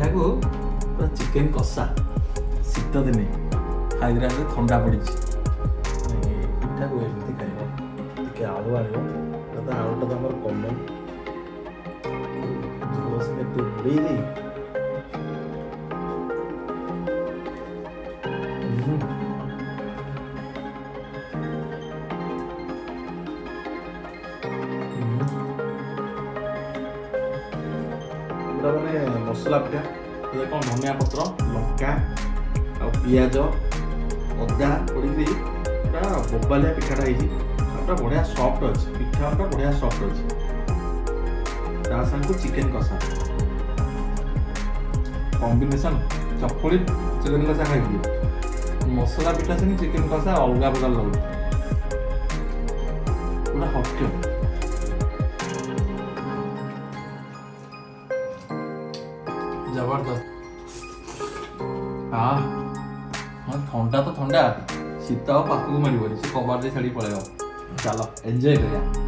पिठा को पूरा चिकेन कषा शीत दिने खाइला थंडा पड़ी पिठा को एमती खाइब टे आलू आण आलूटा तो आम कमन बुड़े मैंने मसला पिठा कौन धनिया पत्र लंका आ पियाज अदा पड़ी पूरा बोबालिया पिठाटा होता बढ़िया सफ्ट अच्छे पिठाटा बढ़िया सफ्ट अच्छे साथ चिकेन कषा कॉम्बिनेशन चकुली चिकेन कषा खाई मसला पिठा से चिकेन कषा अलग प्रकार लगे पूरा हटके जबरदस्त हाँ ठंडा तो ठंडा शीत पाखक मारे से कबार छाड़ी पलैब चलो एंजॉय करिया।